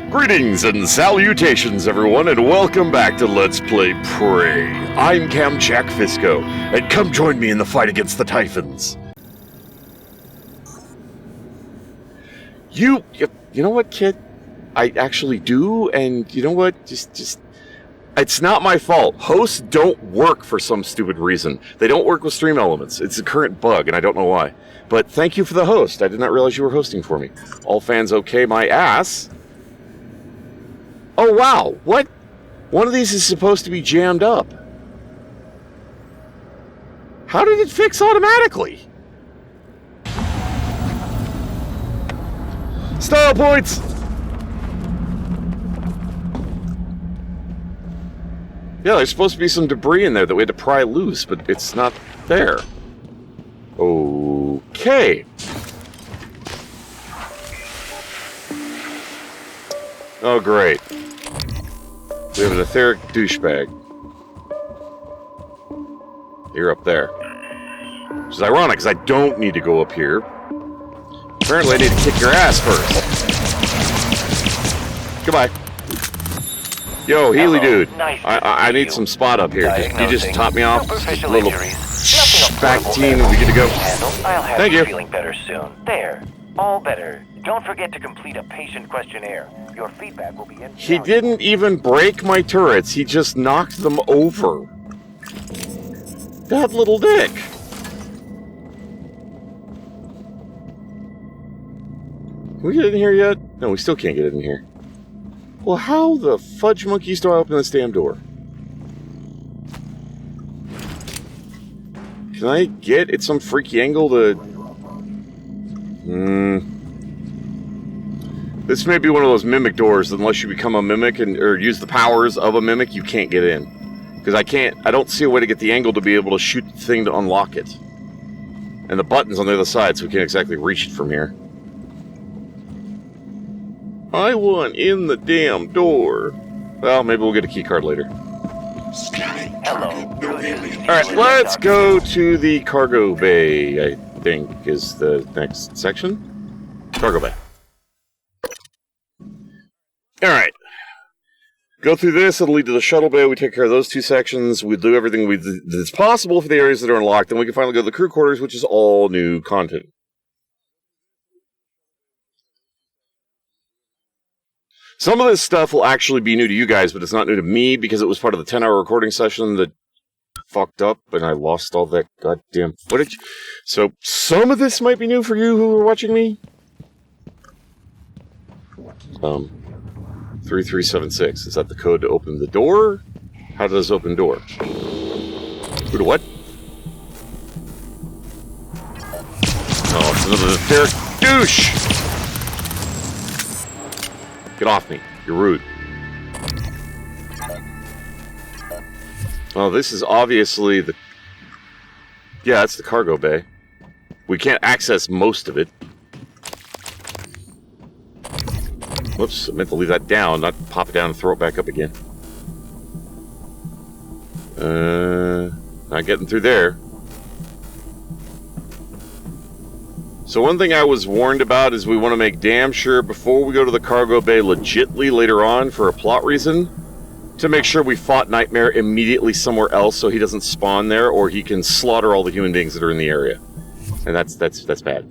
Greetings and salutations, everyone, and welcome back to Let's Play Prey. I'm Cam Jack Fisco, and come join me in the fight against the Typhons. You know what, kid? I actually do, and you know what? Just... It's not my fault. Hosts don't work for some stupid reason. They don't work with stream elements. It's a current bug, and I don't know why. But thank you for the host. I did not realize you were hosting for me. All fans okay, my ass? Oh, wow. What? One of these is supposed to be jammed up. How did it fix automatically? Style points! Yeah, there's supposed to be some debris in there that we had to pry loose, but it's not there. Okay. Oh, great. We have an etheric douchebag. You're up there. Which is ironic, because I don't need to go up here. Apparently I need to kick your ass first. Goodbye. Yo, Healy dude. Nice I need some spot up here. You just top me off. A little back team and we get to go. I'll have Thank you. Feeling better soon. There. All better. Don't forget to complete a patient questionnaire. Your feedback will be in. He didn't even break my turrets. He just knocked them over. That little dick. Can we get in here yet? No, we still can't get in here. Well, how the fudge monkeys do I open this damn door? Can I get at some freaky angle to... This may be one of those mimic doors that unless you become a mimic or use the powers of a mimic, you can't get in. Because I don't see a way to get the angle to be able to shoot the thing to unlock it. And the button's on the other side, so we can't exactly reach it from here. I want in the damn door. Well, maybe we'll get a key card later. Hello. Alright, let's go to the cargo bay, I think is the next section. Cargo bay. Alright. Go through this, it'll lead to the shuttle bay. We take care of those two sections. We do everything that's possible for the areas that are unlocked. Then we can finally go to the crew quarters, which is all new content. Some of this stuff will actually be new to you guys, but it's not new to me because it was part of the 10-hour recording session that fucked up and I lost all that goddamn footage. So some of this might be new for you who are watching me. 3376. Is that the code to open the door? How does open door? Who to what? Oh, it's another etheric douche! Get off me. You're rude. Oh, this is obviously the... Yeah, it's the cargo bay. We can't access most of it. Whoops, I meant to leave that down, not pop it down and throw it back up again. Not getting through there. So one thing I was warned about is we want to make damn sure before we go to the cargo bay legitly later on for a plot reason to make sure we fought Nightmare immediately somewhere else so he doesn't spawn there or he can slaughter all the human beings that are in the area. And that's bad.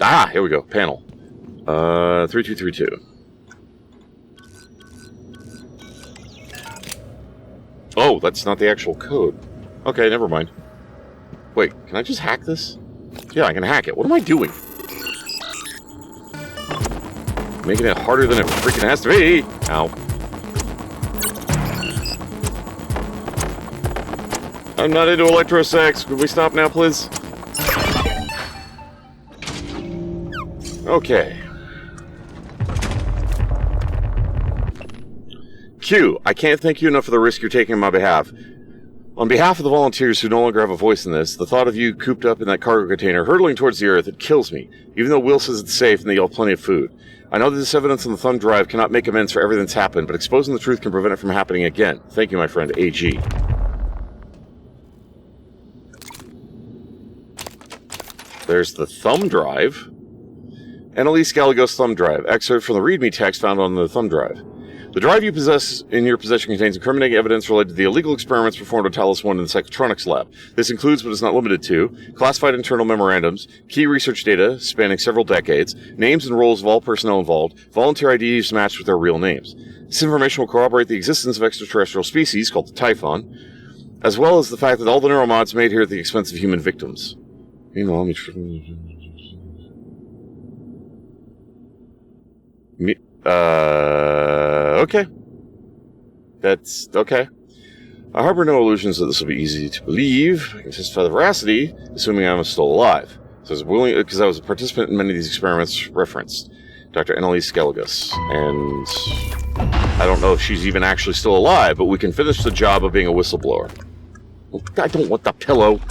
Ah, here we go. Panel. 3232. Oh, that's not the actual code. Okay, never mind. Wait, can I just hack this? Yeah, I can hack it. What am I doing? Making it harder than it freaking has to be. Ow. I'm not into electrosex. Could we stop now, please? Okay. Q, I can't thank you enough for the risk you're taking on my behalf. On behalf of the volunteers who no longer have a voice in this, the thought of you cooped up in that cargo container, hurtling towards the earth, it kills me, even though Will says it's safe and that you'll have plenty of food. I know that this evidence on the thumb drive cannot make amends for everything that's happened, but exposing the truth can prevent it from happening again. Thank you, my friend, AG. There's the thumb drive. Annalise Gallegos thumb drive. Excerpt from the README text found on the thumb drive. The drive you possess in your possession contains incriminating evidence related to the illegal experiments performed on Talos 1 in the Psychotronics lab. This includes, but is not limited to, classified internal memorandums, key research data spanning several decades, names and roles of all personnel involved, volunteer IDs matched with their real names. This information will corroborate the existence of extraterrestrial species, called the Typhon, as well as the fact that all the neuromods made here at the expense of human victims. Meanwhile, okay. That's okay. I harbor no illusions that this will be easy to believe. I can testify the veracity, assuming I am still alive. So I was willing, because I was a participant in many of these experiments referenced. Dr. Annalise Gallegos. And I don't know if she's even actually still alive, but we can finish the job of being a whistleblower. I don't want the pillow.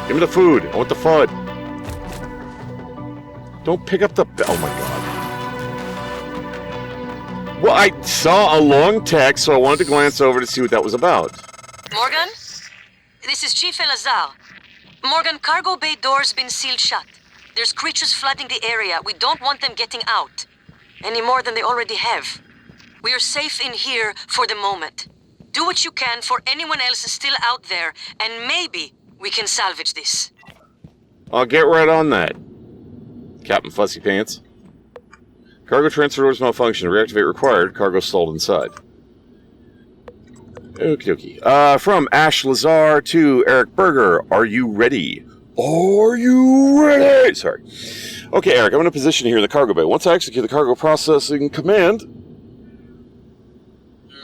Give me the food. I want the FUD. Don't pick up the... Oh my god. Well, I saw a long text, so I wanted to glance over to see what that was about. Morgan? This is Chief Elazar. Morgan, cargo bay doors been sealed shut. There's creatures flooding the area. We don't want them getting out. Any more than they already have. We are safe in here for the moment. Do what you can for anyone else still out there, and maybe we can salvage this. I'll get right on that. Captain Fussy Pants. Cargo transfer doors malfunction. Reactivate required. Cargo stalled inside. Okie dokie. From Ash Lazar to Eric Berger. Are you ready? Are you ready? Sorry. Okay, Eric, I'm in a position here in the cargo bay. Once I execute the cargo processing command,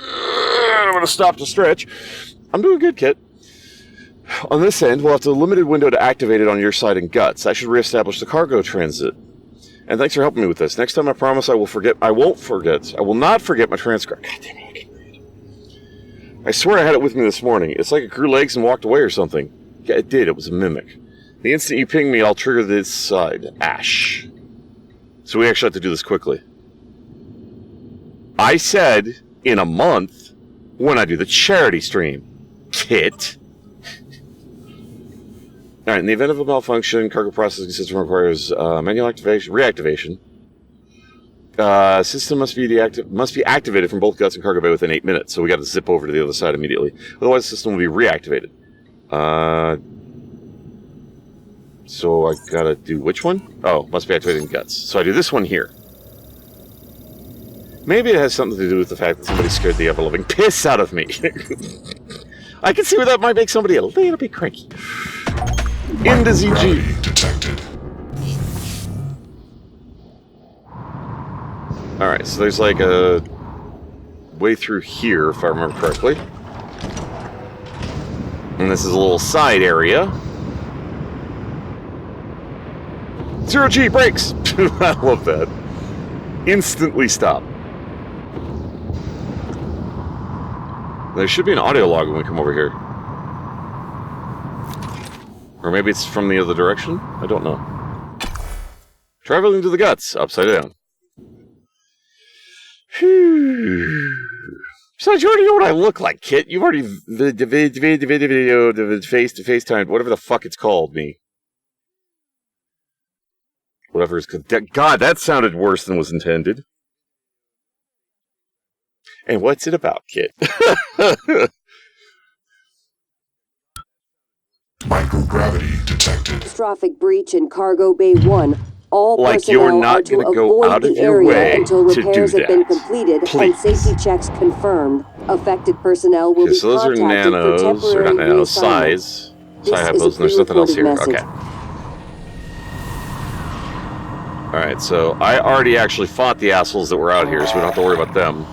I'm going to stop to stretch. I'm doing good, Kit. On this end, we'll have a limited window to activate it on your side and guts. That should reestablish the cargo transit. And thanks for helping me with this. Next time I promise I won't forget. I will not forget my transcript. God damn it, I can't read. I swear I had it with me this morning. It's like it grew legs and walked away or something. Yeah, it did. It was a mimic. The instant you ping me, I'll trigger this side. Ash. So we actually have to do this quickly. I said in a month when I do the charity stream. Kit. Alright, in the event of a malfunction, cargo processing system requires manual reactivation. System must be activated from both guts and cargo bay within 8 minutes, so we got to zip over to the other side immediately. Otherwise, the system will be reactivated. So I gotta do which one? Oh, must be activated in guts. So I do this one here. Maybe it has something to do with the fact that somebody scared the ever-loving piss out of me. I can see where that might make somebody a little bit cranky. Into ZG. Detected. Alright, so there's like a way through here, if I remember correctly. And this is a little side area. 0G, brakes! I love that. Instantly stop. There should be an audio log when we come over here. Or maybe it's from the other direction? I don't know. Traveling to the guts, upside down. Besides, you already know what I look like, Kit. You've already FaceTime, whatever the fuck it's called, me. Whatever it's called. God, that sounded worse than was intended. And what's it about, Kit? Microgravity detected. Catastrophic breach in Cargo Bay 1. All Like personnel you're not are to gonna go avoid out of the your area way until to do repairs have been that. completed Please. and safety checks confirmed. Affected personnel will Okay, be so those are contacted for nanos, or temporary not nanos, reassignment. size. This Psi is a hypos, and there's nothing else here. pre-recorded Okay. message. Alright, so I already actually fought the assholes that were out here, so we don't have to worry about them.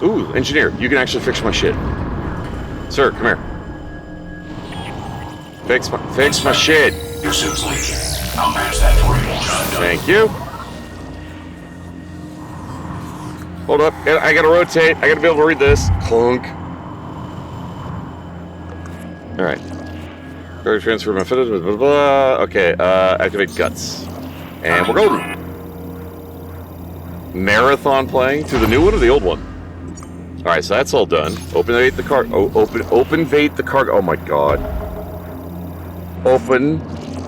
Ooh, engineer, you can actually fix my shit. Sir, come here. Fix my shit. Your suit's leaking. I'll match that for you. Thank you. Hold up, I gotta rotate. I gotta be able to read this. Clunk. Alright. Cargo transfer my fitted, blah, blah, blah. Okay, activate guts. And we're golden. Marathon playing through the new one or the old one? Alright, so that's all done. Open-vate the car. Open-vate the cargo. Oh my god.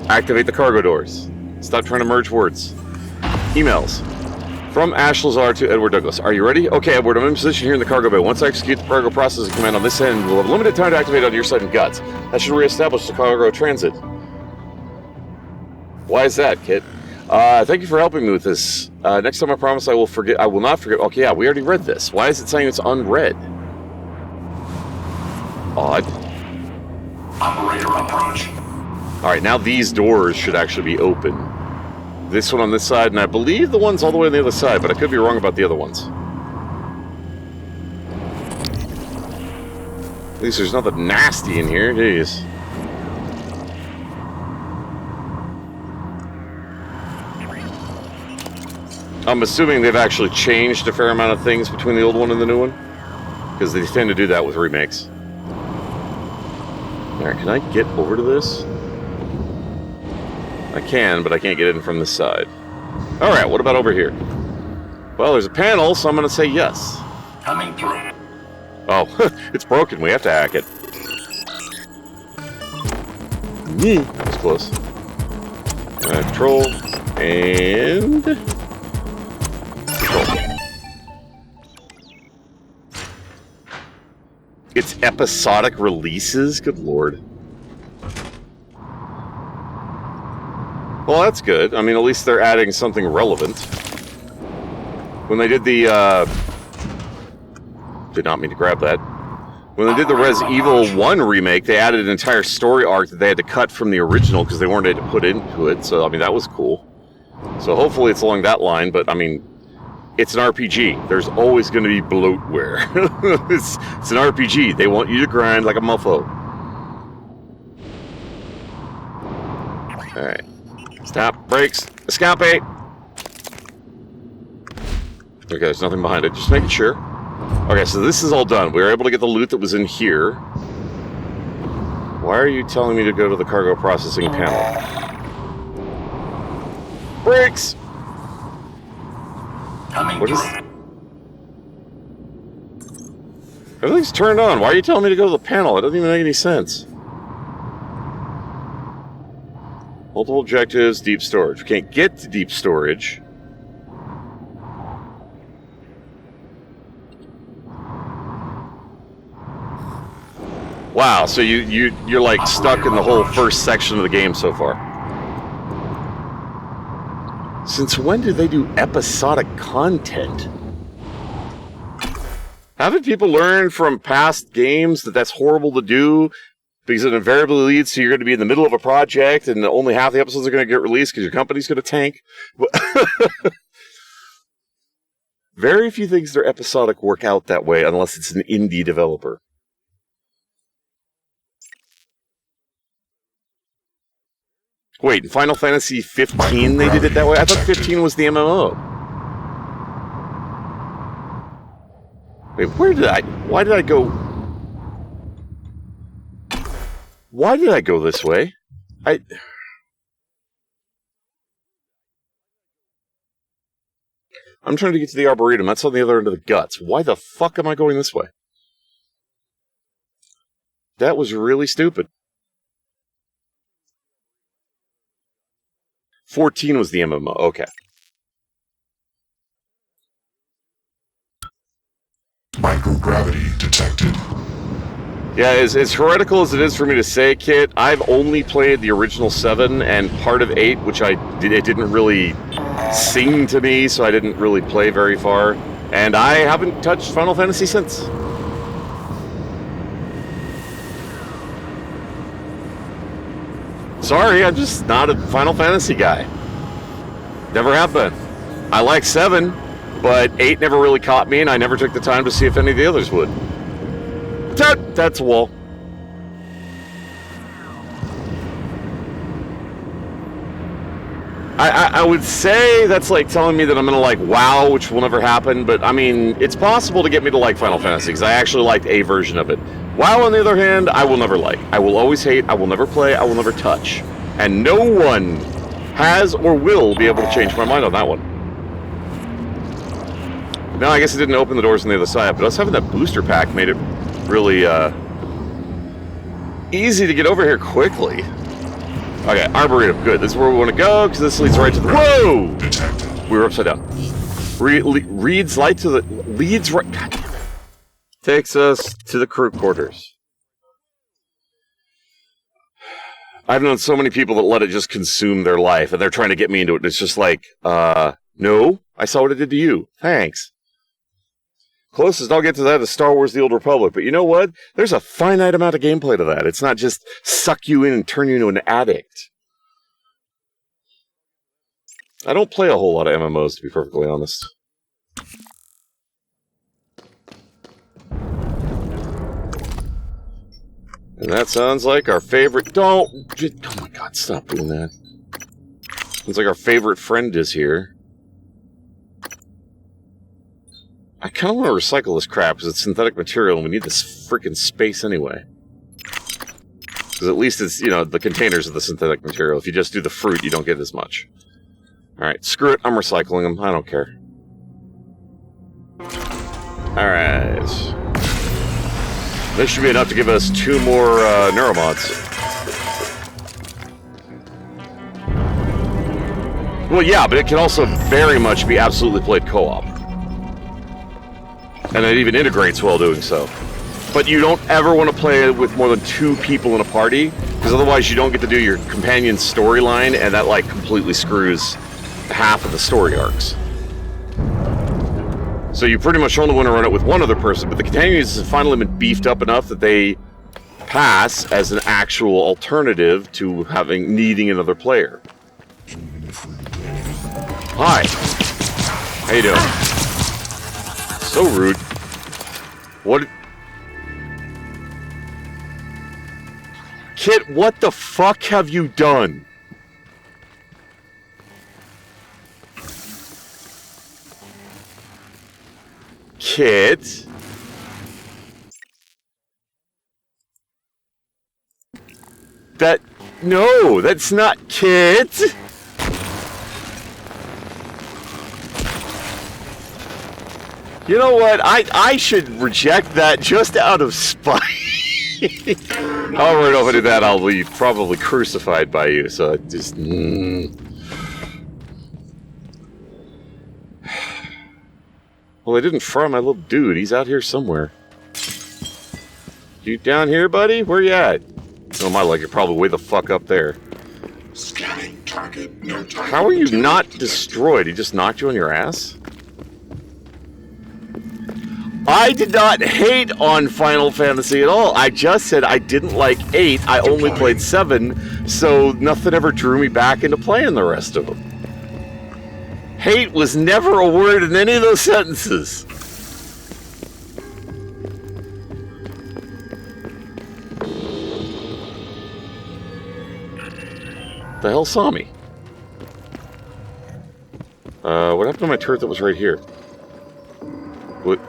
Activate the cargo doors. Stop trying to merge words. Emails. From Ash Lazar to Edward Douglas. Are you ready? Okay, Edward, I'm in position here in the cargo bay. Once I execute the cargo processing command on this end, we'll have limited time to activate on your side and guts. That should reestablish the cargo transit. Why is that, Kit? Thank you for helping me with this. Next time I promise I will not forget. Okay, yeah, we already read this. Why is it saying it's unread? Odd. Operator approach. Alright, now these doors should actually be open. This one on this side, and I believe the one's all the way on the other side, but I could be wrong about the other ones. At least there's nothing nasty in here. Jeez. I'm assuming they've actually changed a fair amount of things between the old one and the new one. Because they tend to do that with remakes. Alright, can I get over to this? I can, but I can't get in from this side. Alright, what about over here? Well, there's a panel, so I'm going to say yes. Coming through. Oh, it's broken. We have to hack it. That's close. Control. And... control. It's episodic releases? Good lord. Well, that's good. I mean, at least they're adding something relevant. When they did the, did not mean to grab that. When they did the Res Evil 1 remake, they added an entire story arc that they had to cut from the original because they weren't able to put into it, so, I mean, that was cool. So hopefully it's along that line, but, I mean, it's an RPG. There's always going to be bloatware. It's an RPG. They want you to grind like a muffo. Alright. Stop. Brakes. Escape. Okay, there's nothing behind it. Just making sure. Okay, so this is all done. We were able to get the loot that was in here. Why are you telling me to go to the cargo processing panel? Brakes! Coming What is... through. Everything's turned on. Why are you telling me to go to the panel? It doesn't even make any sense. Multiple objectives, deep storage. We can't get to deep storage. Wow, so you're like stuck in the whole first section of the game so far. Since when did they do episodic content? Haven't people learned from past games that that's horrible to do? Because it invariably leads to you're going to be in the middle of a project and only half the episodes are going to get released because your company's going to tank. Very few things that are episodic work out that way unless it's an indie developer. Wait, in Final Fantasy 15 they did it that way? I thought 15 was the MMO. Wait, why did I go... Why did I go this way? I'm trying to get to the Arboretum. That's on the other end of the guts. Why the fuck am I going this way? That was really stupid. 14 was the MMO. Okay. Microgravity detected. Yeah, as heretical as it is for me to say, Kit, I've only played the original 7 and part of 8, which it didn't really sing to me, so I didn't really play very far. And I haven't touched Final Fantasy since. Sorry, I'm just not a Final Fantasy guy. Never have been. I like 7, but 8 never really caught me, and I never took the time to see if any of the others would. That's a wall. I would say that's like telling me that I'm going to like WoW, which will never happen, but I mean, it's possible to get me to like Final Fantasy, because I actually liked a version of it. WoW, on the other hand, I will never like. I will always hate, I will never play, I will never touch. And no one has or will be able to change my mind on that one. No, I guess it didn't open the doors on the other side, but us having that booster pack made it really easy to get over here quickly. Okay, Arboretum, good. This is where we want to go, because this leads right to the... Whoa! Detected. We were upside down. Leads right to the... Leads right... God damn it. Takes us to the crew quarters. I've known so many people that let it just consume their life, and they're trying to get me into it, and it's just like, no, I saw what it did to you. Thanks. Closest I'll get to that is Star Wars The Old Republic, but you know what? There's a finite amount of gameplay to that. It's not just suck you in and turn you into an addict. I don't play a whole lot of MMOs, to be perfectly honest. And that sounds like our favorite... Don't... Oh my god, stop doing that. Sounds like our favorite friend is here. I kind of want to recycle this crap, because it's synthetic material, and we need this freaking space anyway. Because at least it's, you know, the containers of the synthetic material. If you just do the fruit, you don't get as much. Alright, screw it, I'm recycling them. I don't care. Alright. This should be enough to give us 2 more neuromods. Well, yeah, but it can also very much be absolutely played co-op. And it even integrates while doing so. But you don't ever want to play it with more than 2 people in a party, because otherwise you don't get to do your companion's storyline, and that, like, completely screws half of the story arcs. So you pretty much only want to run it with one other person, but the companions have finally been beefed up enough that they pass as an actual alternative to needing another player. Hi. How you doing? So rude. What? Kit, what the fuck have you done? Kit? No, that's not Kit. You know what? I should reject that just out of spite. However, if I do that, I'll be probably crucified by you, so just... Well, they didn't fry my little dude. He's out here somewhere. You down here, buddy? Where you at? Oh, my luck, you're probably way the fuck up there. Scanning target. No target. How are you not destroyed? He just knocked you on your ass? I did not hate on Final Fantasy at all. I just said I didn't like 8. I only played 7, so nothing ever drew me back into playing the rest of them. Hate was never a word in any of those sentences. The hell saw me? What happened to my turret that was right here? What?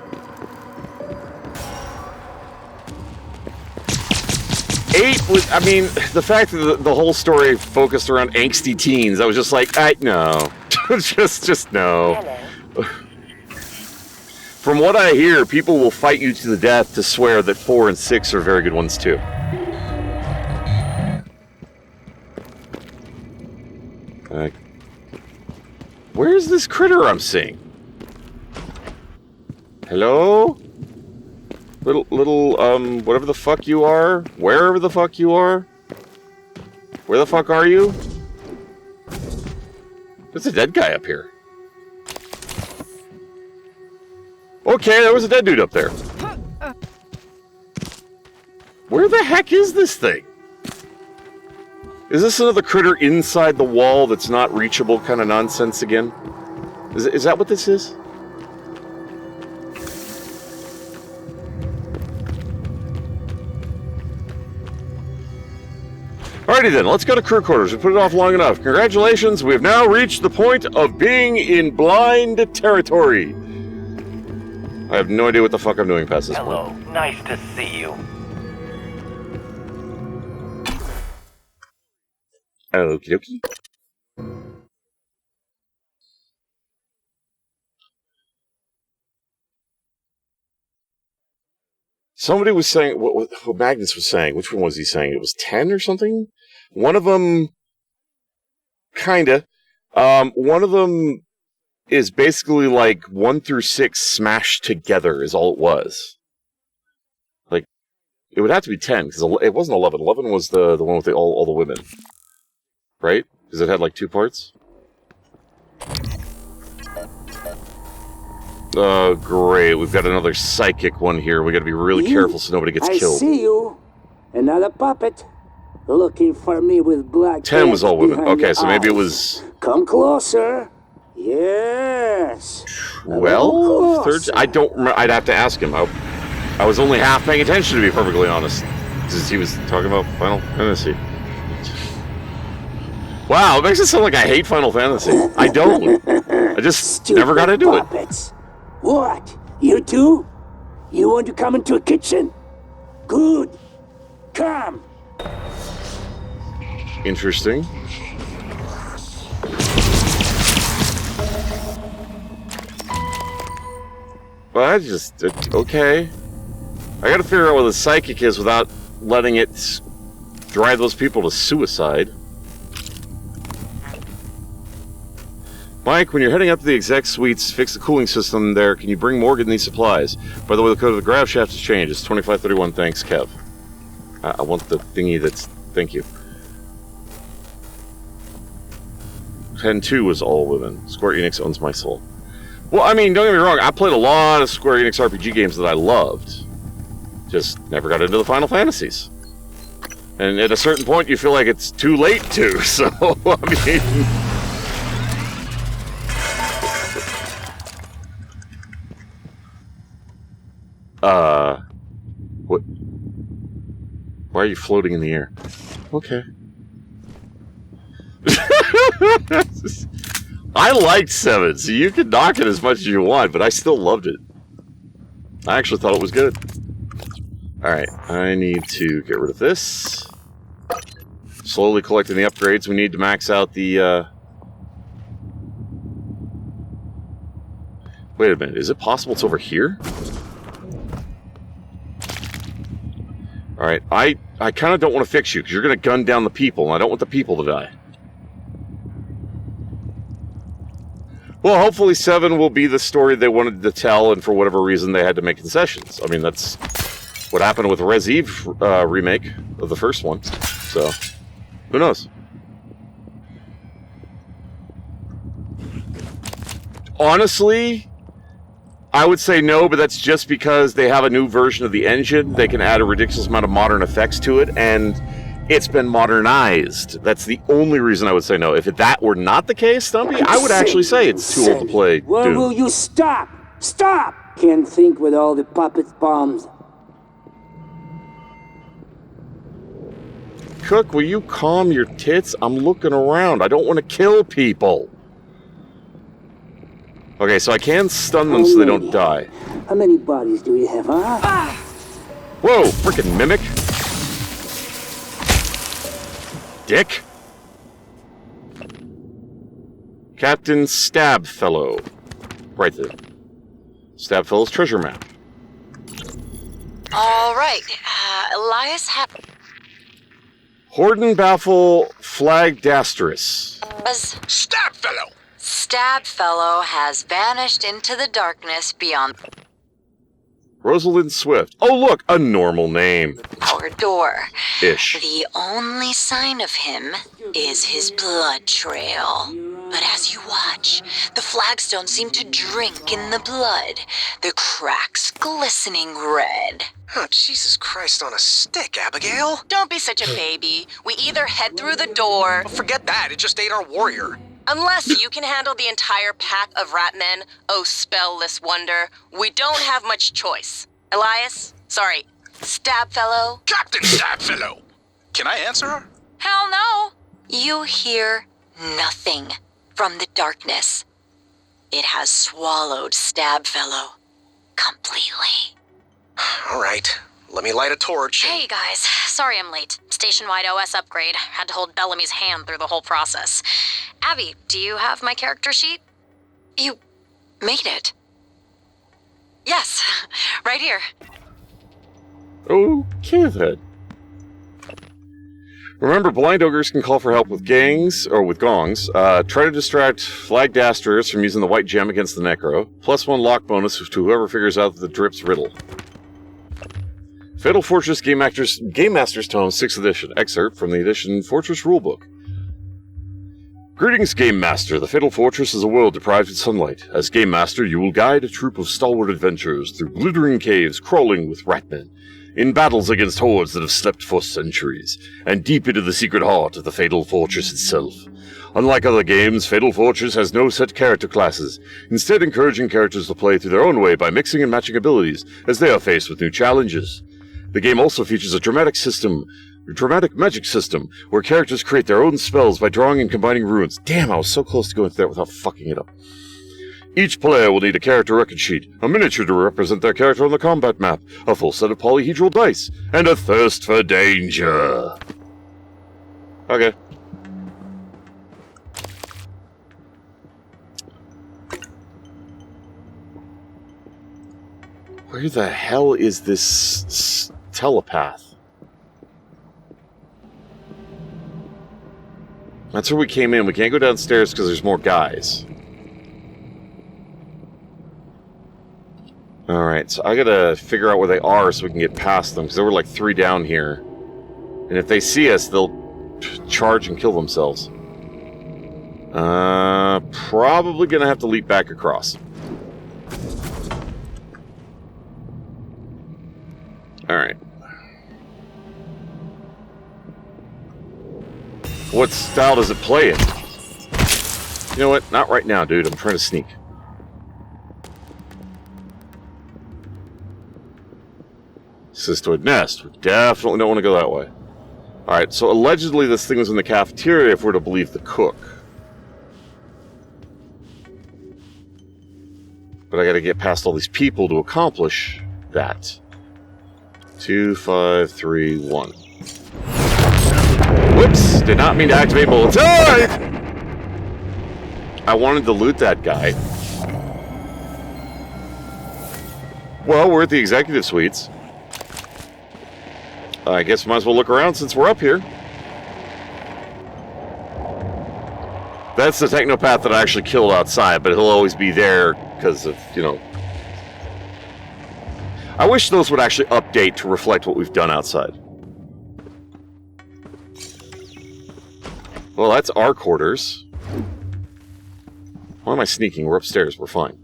I mean, the fact that the whole story focused around angsty teens, I was just like, no. just no. Hello. From what I hear, people will fight you to the death to swear that 4 and 6 are very good ones too. Where's this critter I'm seeing? Hello? Little, whatever the fuck you are, wherever the fuck you are, where the fuck are you? There's a dead guy up here. Okay, there was a dead dude up there. Where the heck is this thing? Is this another critter inside the wall that's not reachable kind of nonsense again? Is that what this is? Alrighty then, let's go to crew quarters. We put it off long enough. Congratulations, we have now reached the point of being in blind territory. I have no idea what the fuck I'm doing past this point. Hello. Nice to see you. Okie dokie. Somebody was saying, what Magnus was saying, which one was he saying? It was 10 or something? One of them Kinda. One of them is basically like 1 through 6 smashed together is all it was. Like, it would have to be 10, because it wasn't 11. 11 was the one with all the women. Right? Because it had like 2 parts. Oh, great. We've got another psychic one here. We gotta be really careful so nobody gets killed. I see you. Another puppet. Looking for me with black 10 was all women. behind Okay, the so maybe it eyes. was... Come closer. Yes. Well, I don't remember. I'd have to ask him. I was only half paying attention, to be perfectly honest. Because he was talking about Final Fantasy. Wow, it makes it sound like I hate Final Fantasy. I don't. I just Stupid never got into it. puppets. What? You too? You want to come into a kitchen? Good. Come. Interesting. Well, okay. I gotta figure out what the psychic is without letting it drive those people to suicide. Mike, when you're heading up to the exec suites, fix the cooling system there. Can you bring Morgan these supplies? By the way, the code of the grav shaft has changed. It's 2531. Thanks, Kev. I want the thingy that's... Thank you. 10-2 was all women. Square Enix owns my soul. Well, I mean, don't get me wrong. I played a lot of Square Enix RPG games that I loved. Just never got into the Final Fantasies. And at a certain point, you feel like it's too late to. So, I mean... What? Why are you floating in the air? Okay. I liked 7, so you can knock it as much as you want, but I still loved it. I actually thought it was good. Alright, I need to get rid of this. Slowly collecting the upgrades. We need to max out the, Wait a minute, is it possible it's over here? Alright, I kind of don't want to fix you, because you're going to gun down the people, and I don't want the people to die. Well, hopefully 7 will be the story they wanted to tell, and for whatever reason they had to make concessions. I mean, that's what happened with Res Eve remake of the first one. So, who knows? Honestly, I would say no, but that's just because they have a new version of the engine. They can add a ridiculous amount of modern effects to it, and it's been modernized. That's the only reason I would say no. If that were not the case, Stumpy, I would actually say it's too old to play Doom. Where will you stop? Stop! Can't think with all the puppet bombs. Cook, will you calm your tits? I'm looking around. I don't want to kill people. Okay, so I can stun them so they don't die. How many bodies do we have, huh? Whoa, frickin' mimic. Dick. Captain Stabfellow. Right there. Stabfellow's treasure map. All right. Elias Horden Baffle Flagdasterus. Stabfellow! Stabfellow has vanished into the darkness beyond Rosalind Swift. Oh, look, a normal name. our door. Ish. The only sign of him is his blood trail. But as you watch, the flagstones seem to drink in the blood, the cracks glistening red. Oh, Jesus Christ on a stick, Abigail. Don't be such a baby. We either head through the door, Forget that, it just ate our warrior. unless you can handle the entire pack of ratmen, oh spellless wonder, we don't have much choice. Elias? Sorry, Stabfellow? Captain Stabfellow! Can I answer her? Hell no! You hear nothing from the darkness. It has swallowed Stabfellow completely. All right, let me light a torch. Hey guys, sorry I'm late. Station-wide OS upgrade. Had to hold Bellamy's hand through the whole process. Abby, do you have my character sheet? You made it. Yes, right here. Okay then. Remember, blind ogres can call for help with gongs. Try to distract flagged astrers from using the white gem against the necro. +1 lock bonus to whoever figures out the drip's riddle. Fatal Fortress Game Master's Tome 6th edition. Excerpt from the edition Fortress Rulebook. Greetings, Game Master. The Fatal Fortress is a world deprived of sunlight. As Game Master, you will guide a troop of stalwart adventurers through glittering caves crawling with ratmen, in battles against hordes that have slept for centuries, and deep into the secret heart of the Fatal Fortress itself. Unlike other games, Fatal Fortress has no set character classes, instead encouraging characters to play through their own way by mixing and matching abilities as they are faced with new challenges. The game also features a dramatic magic system, where characters create their own spells by drawing and combining runes. Damn, I was so close to going through that without fucking it up. Each player will need a character record sheet, a miniature to represent their character on the combat map, a full set of polyhedral dice, and a thirst for danger. Okay. Where the hell is this telepath? That's where we came in. We can't go downstairs because there's more guys. Alright, so I gotta figure out where they are so we can get past them, because there were like 3 down here. And if they see us, they'll charge and kill themselves. Probably gonna have to leap back across. Alright. What style does it play in? You know what? Not right now, dude. I'm trying to sneak. Cystoid nest. We definitely don't want to go that way. Alright, so allegedly this thing was in the cafeteria if we're to believe the cook. But I gotta get past all these people to accomplish that. 2, 5, 3, 1. Whoops! Did not mean to activate bullets. I wanted to loot that guy. Well, we're at the executive suites. I guess we might as well look around since we're up here. That's the technopath that I actually killed outside, but he'll always be there because of, you know... I wish those would actually update to reflect what we've done outside. Well, that's our quarters. Why am I sneaking? We're upstairs. We're fine.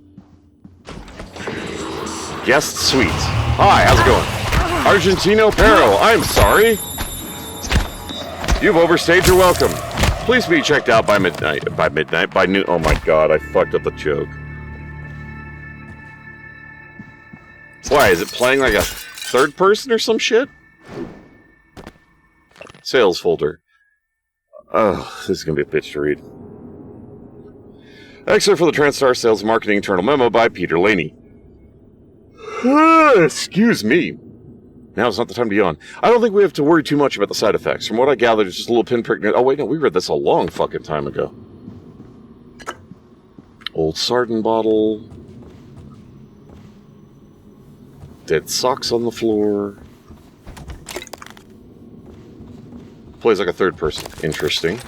Guest suite. Hi, how's it going? Argentino Pero, I'm sorry. You've overstayed your welcome. Please be checked out by midnight. By noon. Oh my god, I fucked up the joke. Why, is it playing like a third person or some shit? Sales folder. Oh, this is gonna be a bitch to read. Excerpt for the TranStar Sales Marketing Internal Memo by Peter Laney. Excuse me. Now is not the time to yawn. I don't think we have to worry too much about the side effects. From what I gathered, it's just a little pinprick. Oh wait, no, we read this a long fucking time ago. Old sardine bottle. Dead socks on the floor. Plays like a third person. Interesting.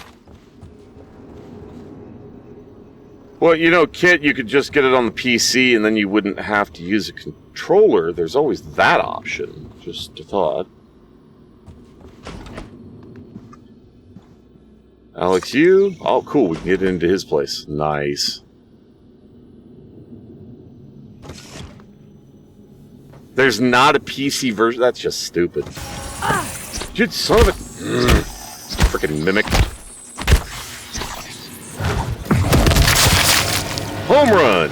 Well, you know, Kit, you could just get it on the PC and then you wouldn't have to use a controller. There's always that option. Just a thought. Alex, you? Oh, cool. We can get into his place. Nice. There's not a PC version? That's just stupid. Dude, son of a... Frickin' mimic. Home run!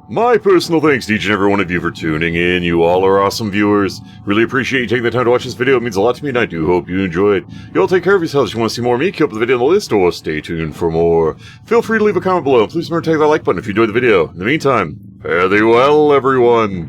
My personal thanks to each and every one of you for tuning in. You all are awesome viewers. Really appreciate you taking the time to watch this video. It means a lot to me, and I do hope you enjoyed. You all take care of yourselves. If you want to see more of me, keep up the video on the list, or stay tuned for more. Feel free to leave a comment below. Please remember to take that like button if you enjoyed the video. In the meantime, fare thee well, everyone.